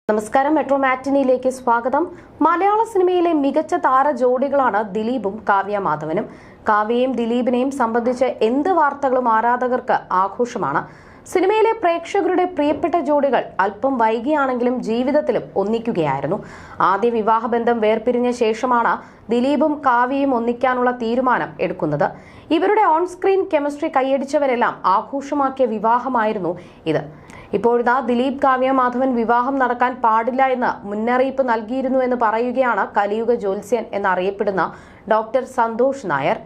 നമസ്കാരം. മെട്രോ മാറ്റിനിയിലേക്ക് സ്വാഗതം. മലയാള സിനിമയിലെ മികച്ച താര ജോഡികളാണ് ദിലീപും കാവ്യ മാധവനും. കാവ്യയും ദിലീപിനെയും സംബന്ധിച്ച് എന്ത് വാർത്തകളും ആരാധകർക്ക് ആഘോഷമാണ്. സിനിമയിലെ പ്രേക്ഷകരുടെ പ്രിയപ്പെട്ട ജോഡികൾ അല്പം വൈകിയാണെങ്കിലും ജീവിതത്തിലും ഒന്നിക്കുകയായിരുന്നു. ആദ്യ വിവാഹബന്ധം വേർപിരിഞ്ഞ ശേഷമാണ് ദിലീപും കാവ്യയും ഒന്നിക്കാനുള്ള തീരുമാനം എടുക്കുന്നത്. ഇവരുടെ ഓൺ സ്ക്രീൻ കെമിസ്ട്രി കൈയടിച്ചവരെല്ലാം ആഘോഷമാക്കിയ വിവാഹമായിരുന്നു ഇത്. ഇപ്പോഴിതാ ദിലീപ് കാവ്യ മാധവൻ വിവാഹം നടക്കാൻ പാടില്ല എന്ന് മുന്നറിയിപ്പ് നൽകിയിരുന്നു എന്ന് പറയുകയാണ് കലിയുഗ ജ്യോത്സ്യൻ എന്നറിയപ്പെടുന്ന ഡോക്ടർ സന്തോഷ് നായർ.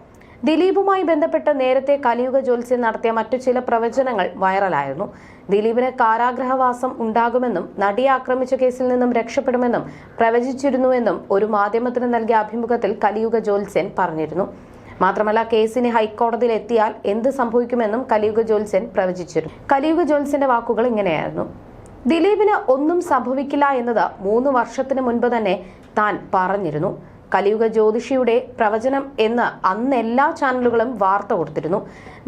ദിലീപുമായി ബന്ധപ്പെട്ട് നേരത്തെ കലിയുഗ ജ്യോത്സ്യൻ നടത്തിയ മറ്റു ചില പ്രവചനങ്ങൾ വൈറലായിരുന്നു. ദിലീപിന് കാരാഗ്രഹവാസം ഉണ്ടാകുമെന്നും നടിയെ ആക്രമിച്ച കേസിൽ നിന്നും രക്ഷപ്പെടുമെന്നും പ്രവചിച്ചിരുന്നുവെന്നും ഒരു മാധ്യമത്തിന് നൽകിയ അഭിമുഖത്തിൽ കലിയുഗ ജ്യോത്സ്യൻ പറഞ്ഞിരുന്നു. മാത്രമല്ല, കേസിന് ഹൈക്കോടതിയിൽ എത്തിയാൽ എന്ത് സംഭവിക്കുമെന്നും കലിയുഗ ജ്യോത്സ്യൻ പ്രവചിച്ചിരുന്നു. കലിയുഗ ജ്യോത്സ്യന്റെ വാക്കുകൾ ഇങ്ങനെയായിരുന്നു: ദിലീപിന് ഒന്നും സംഭവിക്കില്ല എന്നത് 3 വർഷത്തിന് മുൻപ് തന്നെ താൻ പറഞ്ഞിരുന്നു. കലിയുഗ ജ്യോതിഷിയുടെ പ്രവചനം എന്ന് അന്ന് എല്ലാ ചാനലുകളും വാർത്ത കൊടുത്തിരുന്നു.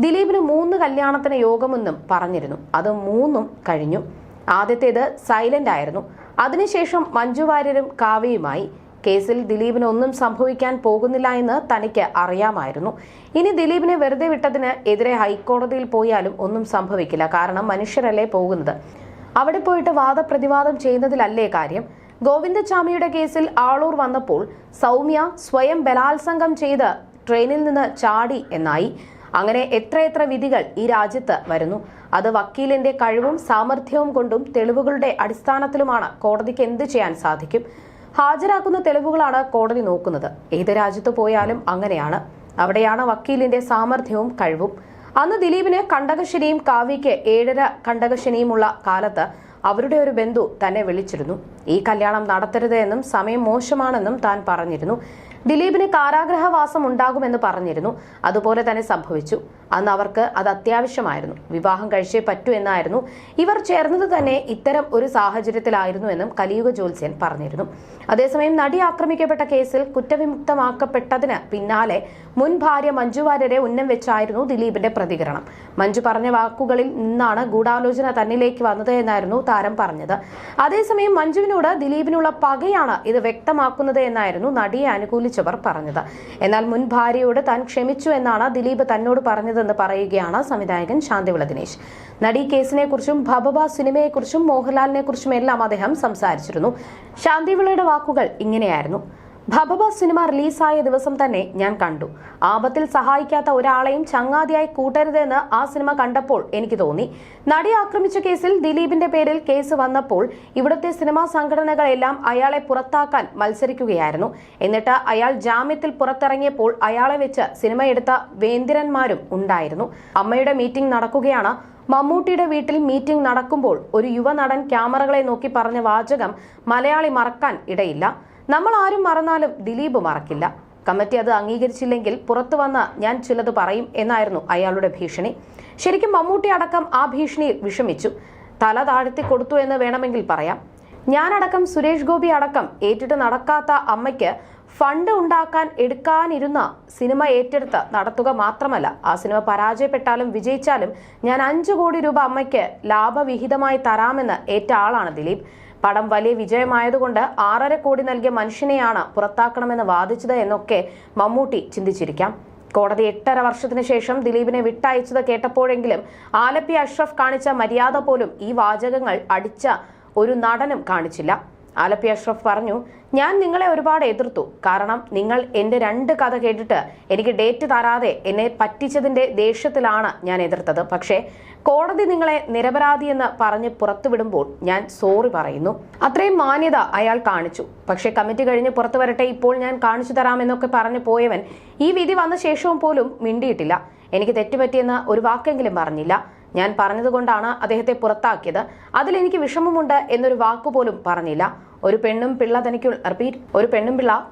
ദിലീപിന് 3 കല്യാണത്തിന് യോഗമെന്നും പറഞ്ഞിരുന്നു. അത് 3ഉം കഴിഞ്ഞു. ആദ്യത്തേത് സൈലന്റ് ആയിരുന്നു. അതിനുശേഷം മഞ്ജു വാര്യരും കാവ്യയുമായി. കേസിൽ ദിലീപിന് ഒന്നും സംഭവിക്കാൻ പോകുന്നില്ല എന്ന് തനിക്ക് അറിയാമായിരുന്നു. ഇനി ദിലീപിനെ വെറുതെ വിട്ടതിന് എതിരെ ഹൈക്കോടതിയിൽ പോയാലും ഒന്നും സംഭവിക്കില്ല. കാരണം മനുഷ്യരല്ലേ പോകുന്നത്. അവിടെ പോയിട്ട് വാദപ്രതിവാദം ചെയ്യുന്നതിലല്ലേ കാര്യം. ഗോവിന്ദചാമിയുടെ കേസിൽ ആളൂർ വന്നപ്പോൾ സൗമ്യ സ്വയം ബലാത്സംഗം ചെയ്ത് ട്രെയിനിൽ നിന്ന് ചാടി എന്നായി. അങ്ങനെ എത്രയെത്ര വിധികൾ ഈ രാജ്യത്ത് വരുന്നു. അത് വക്കീലിന്റെ കഴിവും സാമർഥ്യവും കൊണ്ടും തെളിവുകളുടെ അടിസ്ഥാനത്തിലുമാണ്. കോടതിക്ക് എന്ത് ചെയ്യാൻ സാധിക്കും? ഹാജരാക്കുന്ന തെളിവുകളാണ് കോടതി നോക്കുന്നത്. ഏത് രാജ്യത്ത് പോയാലും അങ്ങനെയാണ്. അവിടെയാണ് വക്കീലിന്റെ സാമർഥ്യവും കഴിവും. അന്ന് ദിലീപിന് കണ്ടകശനിയും കാവ്യയ്ക്ക് 7.5 കണ്ടകശനിയുമുള്ള കാലത്ത് അവരുടെ ഒരു ബന്ധു തന്നെ വിളിച്ചിരുന്നു. ഈ കല്യാണം നടത്തരുത് എന്നും സമയം മോശമാണെന്നും താൻ പറഞ്ഞിരുന്നു. ദിലീപിന് കാരാഗ്രഹവാസം ഉണ്ടാകുമെന്ന് പറഞ്ഞിരുന്നു. അതുപോലെ തന്നെ സംഭവിച്ചു. അന്ന് അവർക്ക് അത് അത്യാവശ്യമായിരുന്നു. വിവാഹം കഴിച്ചേ പറ്റൂ എന്നായിരുന്നു. ഇവർ ചേർന്നത് തന്നെ ഇത്തരം ഒരു സാഹചര്യത്തിലായിരുന്നു എന്നും കലിയുഗ ജ്യോത്സ്യൻ പറഞ്ഞിരുന്നു. അതേസമയം നടി ആക്രമിക്കപ്പെട്ട കേസിൽ കുറ്റവിമുക്തമാക്കപ്പെട്ടതിന് പിന്നാലെ മുൻ ഭാര്യ മഞ്ജു വാര്യരെ ഉന്നം വെച്ചായിരുന്നു ദിലീപിന്റെ പ്രതികരണം. മഞ്ജു പറഞ്ഞ വാക്കുകളിൽ നിന്നാണ് ഗൂഢാലോചന തന്നിലേക്ക് വന്നത് എന്നായിരുന്നു താരം പറഞ്ഞത്. അതേസമയം മഞ്ജുവിനോട് ദിലീപിനുള്ള പകയാണ് ഇത് വ്യക്തമാക്കുന്നത് എന്നായിരുന്നു നടിയെ അനുകൂലിച്ചവർ പറഞ്ഞത്. എന്നാൽ മുൻ ഭാര്യയോട് താൻ ക്ഷമിച്ചു എന്നാണ് ദിലീപ് തന്നോട് പറഞ്ഞതെന്ന് പറയുകയാണ് സംവിധായകൻ ശാന്തിവിള ദിനേശ്. നടി കേസിനെ കുറിച്ചും ഭബബ സിനിമയെക്കുറിച്ചും മോഹൻലാലിനെ കുറിച്ചും എല്ലാം അദ്ദേഹം സംസാരിച്ചിരുന്നു. ശാന്തിവിളയുടെ വാക്കുകൾ ഇങ്ങനെയായിരുന്നു: ഭബബ സിനിമ റിലീസായ ദിവസം തന്നെ ഞാൻ കണ്ടു. ആപത്തിൽ സഹായിക്കാത്ത ഒരാളെയും ചങ്ങാതിയായി കൂട്ടരുതെന്ന് ആ സിനിമ കണ്ടപ്പോൾ എനിക്ക് തോന്നി. നടി ആക്രമിച്ച കേസിൽ ദിലീപിന്റെ പേരിൽ കേസ് വന്നപ്പോൾ ഇവിടുത്തെ സിനിമാ സംഘടനകളെല്ലാം അയാളെ പുറത്താക്കാൻ മത്സരിക്കുകയായിരുന്നു. എന്നിട്ട് അയാൾ ജാമ്യത്തിൽ പുറത്തിറങ്ങിയപ്പോൾ അയാളെ വെച്ച് സിനിമ എടുത്ത വേന്ദ്രന്മാരും ഉണ്ടായിരുന്നു. അമ്മയുടെ മീറ്റിംഗ് നടക്കുകയാണ്. മമ്മൂട്ടിയുടെ വീട്ടിൽ മീറ്റിംഗ് നടക്കുമ്പോൾ ഒരു യുവനടൻ ക്യാമറകളെ നോക്കി പറഞ്ഞ വാചകം മലയാളി മറക്കാൻ ഇടയില്ല. നമ്മൾ ആരും മറന്നാലും ദിലീപ് മറക്കില്ല. കമ്മിറ്റി അത് അംഗീകരിച്ചില്ലെങ്കിൽ പുറത്തു വന്ന് ഞാൻ ചിലത് പറയും എന്നായിരുന്നു അയാളുടെ ഭീഷണി. ശരിക്കും മമ്മൂട്ടി അടക്കം ആ ഭീഷണിയിൽ വിഷമിച്ചു. തല താഴ്ത്തി കൊടുത്തു എന്ന് വേണമെങ്കിൽ പറയാം. ഞാനടക്കം സുരേഷ് ഗോപി അടക്കം ഏറ്റിട്ട് നടക്കാത്ത അമ്മയ്ക്ക് ഫണ്ട് ഉണ്ടാക്കാൻ എടുക്കാനിരുന്ന സിനിമ ഏറ്റെടുത്ത് നടത്തുക മാത്രമല്ല, ആ സിനിമ പരാജയപ്പെട്ടാലും വിജയിച്ചാലും ഞാൻ 5 കോടി രൂപ അമ്മയ്ക്ക് ലാഭവിഹിതമായി തരാമെന്ന് ഏറ്റ ആളാണ് ദിലീപ്. പടം വലിയ വിജയമായതുകൊണ്ട് 6.5 കോടി നൽകിയ മനുഷ്യനെയാണ് പുറത്താക്കണമെന്ന് വാദിച്ചത് എന്നൊക്കെ മമ്മൂട്ടി ചിന്തിച്ചിരിക്കാം. കോടതി 8.5 വർഷത്തിന് ശേഷം ദിലീപിനെ വിട്ടയച്ചത് കേട്ടപ്പോഴെങ്കിലും ആലപ്പി അഷ്റഫ് കാണിച്ച മര്യാദ പോലും ഈ വാചകങ്ങൾ അടിച്ച ഒരു നടനും കാണിച്ചില്ല. ആലപ്പി അഷ്റഫ് പറഞ്ഞു: ഞാൻ നിങ്ങളെ ഒരുപാട് എതിർത്തു. കാരണം നിങ്ങൾ എന്റെ 2 കഥ കേട്ടിട്ട് എനിക്ക് ഡേറ്റ് തരാതെ എന്നെ പറ്റിച്ചതിന്റെ ദേഷ്യത്തിലാണ് ഞാൻ എതിർത്തത്. പക്ഷേ കോടതി നിങ്ങളെ നിരപരാധിയെന്ന് പറഞ്ഞ് പുറത്തുവിടുമ്പോൾ ഞാൻ സോറി പറയുന്നു. അത്രയും മാന്യത അയാൾ കാണിച്ചു. പക്ഷേ കമ്മിറ്റി കഴിഞ്ഞ് പുറത്തു വരട്ടെ, ഇപ്പോൾ ഞാൻ കാണിച്ചു തരാമെന്നൊക്കെ പറഞ്ഞു പോയവൻ ഈ വിധി വന്ന ശേഷവും പോലും മിണ്ടിയിട്ടില്ല. എനിക്ക് തെറ്റുപറ്റിയെന്ന് ഒരു വാക്കെങ്കിലും പറഞ്ഞില്ല. ഞാൻ പറഞ്ഞതുകൊണ്ടാണ് അദ്ദേഹത്തെ പുറത്താക്കിയത്. അതിലെനിക്ക് വിഷമമുണ്ട് എന്നൊരു വാക്കുപോലും പറഞ്ഞില്ല. ഒരു പെണ്ണും പിള്ള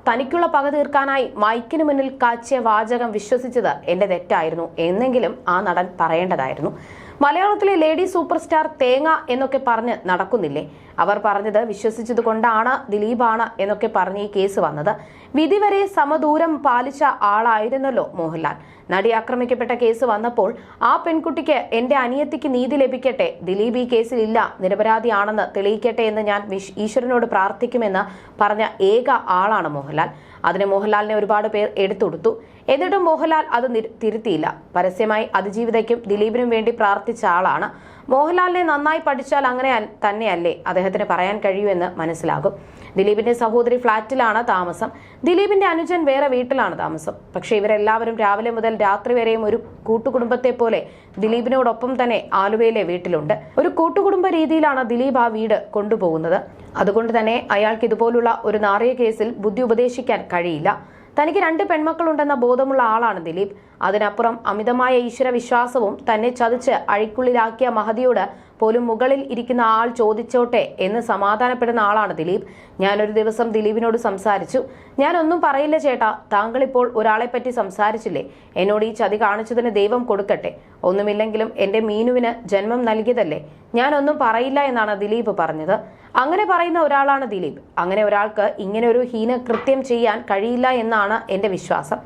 തനിക്കുള്ള പക തീർക്കാനായി മൈക്കിന് മുന്നിൽ കാച്ചിയ വാചകം വിശ്വസിച്ചത് എന്റെ തെറ്റായിരുന്നു എന്നെങ്കിലും ആ നടൻ പറയേണ്ടതായിരുന്നു. മലയാളത്തിലെ ലേഡി സൂപ്പർ സ്റ്റാർ തേങ്ങ എന്നൊക്കെ പറഞ്ഞ് നടക്കുന്നില്ലേ? അവർ പറഞ്ഞത് വിശ്വസിച്ചതുകൊണ്ടാണ് ദിലീപാണ് എന്നൊക്കെ പറഞ്ഞ് ഈ കേസ് വന്നത്. വിധി വരെ സമദൂരം പാലിച്ച ആളായിരുന്നല്ലോ മോഹൻലാൽ. നടി ആക്രമിക്കപ്പെട്ട കേസ് വന്നപ്പോൾ ആ പെൺകുട്ടിക്ക് എന്റെ അനിയത്തിക്ക് നീതി ലഭിക്കട്ടെ, ദിലീപ് ഈ കേസിൽ ഇല്ല, നിരപരാധിയാണെന്ന് തെളിയിക്കട്ടെ എന്ന് ഞാൻ ഈശ്വരനോട് പ്രാർത്ഥിക്കുമെന്ന് പറഞ്ഞ ഏക ആളാണ് മോഹൻലാൽ. അതിന് മോഹൻലാലിനെ ഒരുപാട് പേർ എടുത്തുകൊടുത്തു. എന്നിട്ടും മോഹൻലാൽ അത് തിരുത്തിയില്ല. പരസ്യമായി അതിജീവിതയ്ക്കും ദിലീപിനും വേണ്ടി പ്രാർത്ഥിച്ച ആളാണ്. മോഹൻലാലിനെ നന്നായി പഠിച്ചാൽ അങ്ങനെ തന്നെയല്ലേ അദ്ദേഹത്തിന് പറയാൻ കഴിയൂ എന്ന് മനസ്സിലാകും. ദിലീപിന്റെ സഹോദരി ഫ്ളാറ്റിലാണ് താമസം. ദിലീപിന്റെ അനുജൻ വേറെ വീട്ടിലാണ് താമസം. പക്ഷെ ഇവരെല്ലാവരും രാവിലെ മുതൽ രാത്രി വരെയും ഒരു കൂട്ടുകുടുംബത്തെ പോലെ ദിലീപിനോടൊപ്പം തന്നെ ആലുവയിലെ വീട്ടിലുണ്ട്. ഒരു കൂട്ടുകുടുംബ രീതിയിലാണ് ദിലീപ് ആ വീട് കൊണ്ടുപോകുന്നത്. അതുകൊണ്ട് തന്നെ അയാൾക്ക് ഇതുപോലുള്ള ഒരു നാറിയ കേസിൽ ബുദ്ധി ഉപദേശിക്കാൻ കഴിയില്ല. തനിക്ക് 2 പെൺമക്കളുണ്ടെന്ന ബോധമുള്ള ആളാണ് ദിലീപ്. അതിനപ്പുറം അമിതമായ ഈശ്വര വിശ്വാസവും തന്നെ ചതിച്ച് അഴിക്കുള്ളിലാക്കിയ മഹതിയോട് പോലും മുകളിൽ ഇരിക്കുന്ന ആൾ ചോദിച്ചോട്ടെ എന്ന് സമാധാനപ്പെടുന്ന ആളാണ് ദിലീപ്. ഞാനൊരു ദിവസം ദിലീപിനോട് സംസാരിച്ചു. ഞാനൊന്നും പറയില്ല ചേട്ടാ, താങ്കൾ ഇപ്പോൾ ഒരാളെ പറ്റി സംസാരിച്ചില്ലേ, എന്നോട് ഈ ചതി കാണിച്ചതിന് ദൈവം കൊടുക്കട്ടെ, ഒന്നുമില്ലെങ്കിലും എന്റെ മീനുവിന് ജന്മം നൽകിയതല്ലേ, ഞാനൊന്നും പറയില്ല എന്നാണ് ദിലീപ് പറഞ്ഞത്. അങ്ങനെ പറയുന്ന ഒരാളാണ് ദിലീപ്. അങ്ങനെ ഒരാൾക്ക് ഇങ്ങനെ ഒരു ഹീനകൃത്യം ചെയ്യാൻ കഴിയില്ല എന്നാണ് എന്റെ വിശ്വാസം.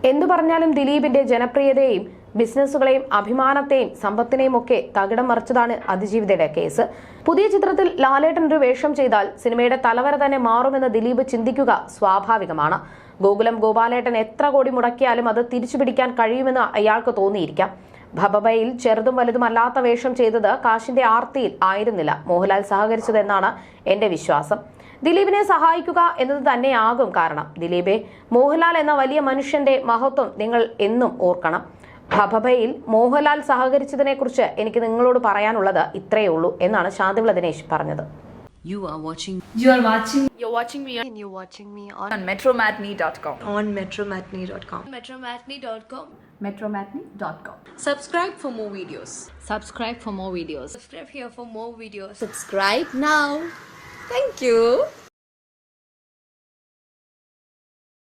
എന്തു പറഞ്ഞാലും ദിലീപിന്റെ ജനപ്രിയതയെയും ബിസിനസ്സുകളെയും അഭിമാനത്തെയും സമ്പത്തിനെയും ഒക്കെ തകിടം മറിച്ചതാണ് അതിജീവിതയുടെ കേസ്. പുതിയ ചിത്രത്തിൽ ലാലേട്ടൻ ഒരു വേഷം ചെയ്താൽ സിനിമയുടെ തലവര തന്നെ മാറുമെന്ന് ദിലീപ് ചിന്തിക്കുക സ്വാഭാവികമാണ്. ഗോകുലം ഗോപാലേട്ടൻ എത്ര കോടി മുടക്കിയാലും അത് തിരിച്ചുപിടിക്കാൻ കഴിയുമെന്ന് അയാൾക്ക് തോന്നിയിരിക്കാം. ഭബബയിൽ ചെറുതും വലുതുമല്ലാത്ത വേഷം ചെയ്തത് കാശിന്റെ ആർത്തിയിൽ ആയിരുന്നില്ല മോഹൻലാൽ സഹകരിച്ചതെന്നാണ് എന്റെ വിശ്വാസം. ദിലീപിനെ സഹായിക്കുക എന്നത് തന്നെയാകും കാരണം. ദിലീപെ, മോഹൻലാൽ എന്ന വലിയ മനുഷ്യന്റെ മഹത്വം നിങ്ങൾ എന്നും ഓർക്കണം. ഭബബയിൽ മോഹൻലാൽ സഹകരിച്ചതിനെ കുറിച്ച് എനിക്ക് നിങ്ങളോട് പറയാനുള്ളത് ഇത്രയേ ഉള്ളൂ എന്നാണ് ശാന്തിവിള ദിനേശ് പറഞ്ഞത്. You're watching me on metromatney.com. metromatney.com. Subscribe for more videos. Subscribe here for more videos. Subscribe now. Thank you.